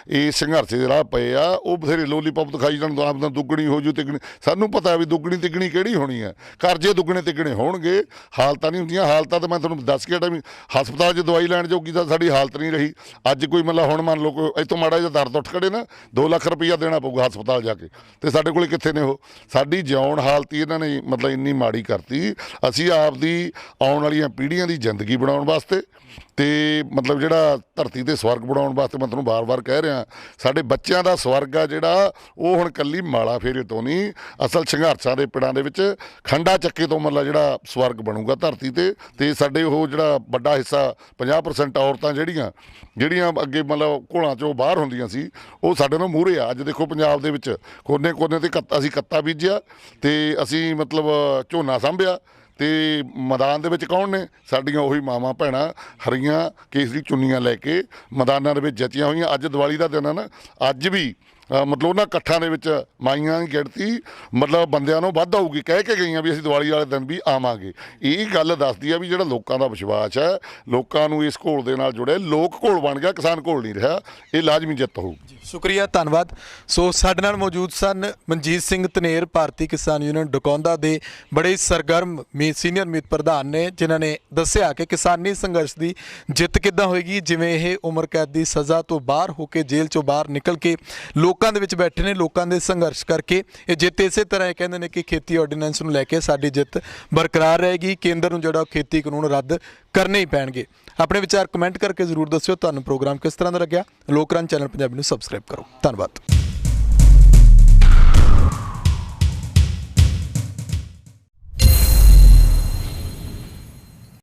ਇਹ ਸੰਘਰਸ਼ ਦੇ ਰਾਹ ਪਏ ਆ। ਉਹ ਬਥੇਰੇ ਲੋਲੀਪੌਪ ਦਿਖਾਈ ਜਾਣ, ਆਮਦਨ ਦੁੱਗਣੀ ਹੋ ਜੂ, ਤਿੱਗਣੀ। ਸਾਨੂੰ ਪਤਾ ਵੀ ਦੁੱਗਣੀ ਤਿੱਗਣੀ ਕਿਹੜੀ ਹੋਣੀ ਹੈ, ਕਰਜ਼ੇ ਦੁੱਗਣੇ ਤਿੱਗਣੇ ਹੋਣਗੇ। ਹਾਲਤਾਂ ਨਹੀਂ ਹੁੰਦੀਆਂ। ਹਾਲਤਾਂ ਤਾਂ ਮੈਂ ਤੁਹਾਨੂੰ ਦੱਸ ਕੇ ਹਟਾਂ ਵੀ ਹਸਪਤਾਲ 'ਚ ਦਵਾਈ ਲੈਣ ਜੋਗੀ ਤਾਂ ਸਾਡੀ ਹਾਲਤ ਨਹੀਂ ਰਹੀ। ਅੱਜ ਕੋਈ ਮਤਲਬ ਹੁਣ ਮੰਨ ਲਓ ਕੋਈ ਇੱਥੋਂ ਮਾੜਾ ਜਿਹਾ ਦਰਦ ਉੱਠ ਖੜੇ ਨਾ, 2 ਲੱਖ ਰੁਪਈਆ ਦੇਣਾ ਪਊਗਾ ਹਸਪਤਾਲ ਜਾ ਕੇ, ਅਤੇ ਸਾਡੇ ਕੋਲ ਕਿੱਥੇ ਨੇ ਉਹ? ਸਾਡੀ ਜਿਉਣ ਹਾਲਤ ਹੀ ਇਹਨਾਂ ਨੇ ਮਤਲਬ ਇੰਨੀ ਮਾੜੀ ਕਰਤੀ। ਅਸੀਂ ਆਪਦੀ ਆਉਣ ਵਾਲੀਆਂ ਪੀੜ੍ਹੀਆਂ ਦੀ ਜ਼ਿੰਦਗੀ ਬਣਾਉਣ ਵਾਸਤੇ ਅਤੇ ਮਤਲਬ ਜਿਹੜਾ ਧਰਤੀ 'ਤੇ ਸਵਰਗ ਬਣਾਉਣ ਵਾਸਤੇ, ਮੈਂ ਤੁਹਾਨੂੰ ਵਾਰ-ਵਾਰ ਕਹਿ ਰਿਹਾ, ਸਾਡੇ ਬੱਚਿਆਂ ਦਾ ਸਵਰਗ ਆ ਜਿਹੜਾ, ਉਹ ਹੁਣ ਇਕੱਲੀ ਮਾਲਾ ਫੇਰੇ ਤੋਂ ਨਹੀਂ, ਅਸਲ ਸੰਘਰਸ਼ਾਂ ਦੇ ਪਿੜਾਂ ਦੇ ਵਿੱਚ ਖੰਡਾ ਚੱਕੇ ਤੋਂ ਮਤਲਬ ਜਿਹੜਾ ਸਵਰਗ ਬਣੂਗਾ ਧਰਤੀ 'ਤੇ। ਅਤੇ ਸਾਡੇ ਉਹ ਜਿਹੜਾ ਵੱਡਾ ਹਿੱਸਾ 50% ਔਰਤਾਂ ਜਿਹੜੀਆਂ ਅੱਗੇ ਮਤਲਬ ਘੋਲਾਂ 'ਚੋਂ ਬਾਹਰ ਹੁੰਦੀਆਂ ਸੀ, ਉਹ ਸਾਡੇ ਨਾਲ ਮੂਹਰੇ ਆ। ਅੱਜ ਦੇਖੋ ਪੰਜਾਬ ਦੇ ਵਿੱਚ ਕੋਨੇ-ਕੋਨੇ 'ਤੇ ਅਸੀਂ ਕੱਤਾ ਬੀਜਿਆ, ਅਤੇ ਅਸੀਂ ਮਤਲਬ ਝੋਨਾ ਸਾਂਭਿਆ, ਅਤੇ ਮੈਦਾਨ ਦੇ ਵਿੱਚ ਕੌਣ ਨੇ? ਸਾਡੀਆਂ ਉਹੀ ਮਾਵਾਂ ਭੈਣਾਂ ਹਰੀਆਂ ਕੇਸਰੀ ਚੁੰਨੀਆਂ ਲੈ ਕੇ ਮੈਦਾਨਾਂ ਦੇ ਵਿੱਚ ਜੱਚੀਆਂ ਹੋਈਆਂ। ਅੱਜ ਦੀਵਾਲੀ ਦਾ ਦਿਨ ਆ ਨਾ, ਅੱਜ ਵੀ ਮਤਲਬ ਉਹਨਾਂ ਇਕੱਠਾਂ ਦੇ ਵਿੱਚ ਮਾਈਆਂ ਦੀ ਗਿਣਤੀ ਮਤਲਬ ਬੰਦਿਆਂ ਨੂੰ ਵੱਧ ਆਊਗੀ। ਕਹਿ ਕੇ ਗਈਆਂ ਵੀ ਅਸੀਂ ਦੀਵਾਲੀ ਵਾਲੇ ਦਿਨ ਵੀ ਆਵਾਂਗੇ। ਇਹ ਗੱਲ ਦੱਸਦੀ ਆ ਵੀ ਜਿਹੜਾ ਲੋਕਾਂ ਦਾ ਵਿਸ਼ਵਾਸ ਹੈ, ਲੋਕਾਂ ਨੂੰ ਇਸ ਘੋਲ ਦੇ ਨਾਲ ਜੁੜੇ, ਲੋਕ ਘੋਲ ਬਣ ਗਿਆ, ਕਿਸਾਨ ਘੋਲ ਨਹੀਂ ਰਿਹਾ। ਇਹ ਲਾਜ਼ਮੀ ਜਿੱਤ ਹੋਊ। ਸ਼ੁਕਰੀਆ, ਧੰਨਵਾਦ। ਸੋ ਸਾਡੇ ਨਾਲ ਮੌਜੂਦ ਸਨ ਮਨਜੀਤ ਸਿੰਘ ਧਨੇਰ, ਭਾਰਤੀ ਕਿਸਾਨ ਯੂਨੀਅਨ ਡਕੌਂਦਾ ਦੇ ਬੜੇ ਸਰਗਰਮ ਸੀਨੀਅਰ ਮੀਤ ਪ੍ਰਧਾਨ ਨੇ, ਜਿਨ੍ਹਾਂ ਨੇ ਦੱਸਿਆ ਕਿ ਕਿਸਾਨੀ ਸੰਘਰਸ਼ ਦੀ ਜਿੱਤ ਕਿੱਦਾਂ ਹੋਏਗੀ। ਜਿਵੇਂ ਇਹ ਉਮਰ ਕੈਦ ਦੀ ਸਜ਼ਾ ਤੋਂ ਬਾਹਰ ਹੋ ਕੇ, ਜੇਲ੍ਹ 'ਚੋਂ ਬਾਹਰ ਨਿਕਲ ਕੇ ਲੋਕਾਂ ਦੇ ਵਿੱਚ ਬੈਠੇ ਨੇ, ਲੋਕਾਂ ਦੇ ਸੰਘਰਸ਼ ਕਰਕੇ ਇਹ ਜਿੱਤ ਇਸੇ ਤਰ੍ਹਾਂ ਇਹ ਕਹਿੰਦੇ ਨੇ ਕਿ ਖੇਤੀ ਆਰਡੀਨੈਂਸ ਨੂੰ ਲੈ ਕੇ ਸਾਡੀ ਜਿੱਤ ਬਰਕਰਾਰ ਰਹੇਗੀ। ਕੇਂਦਰ ਨੂੰ ਜਿਹੜਾ ਖੇਤੀ ਕਾਨੂੰਨ ਰੱਦ ਕਰਨੇ ਹੀ ਪੈਣਗੇ। ਆਪਣੇ ਵਿਚਾਰ ਕਮੈਂਟ ਕਰਕੇ ਜ਼ਰੂਰ ਦੱਸਿਓ। ਤੁਹਾਨੂੰ ਪ੍ਰੋਗਰਾਮ ਕਿਸ ਤਰ੍ਹਾਂ ਦਾ ਲੱਗਿਆ? ਲੋਕ ਰੰਗ ਚੈਨਲ ਪੰਜਾਬੀ ਨੂੰ ਸਬਸਕ੍ਰਾਈਬ ਕਰੋ। ਧੰਨਵਾਦ।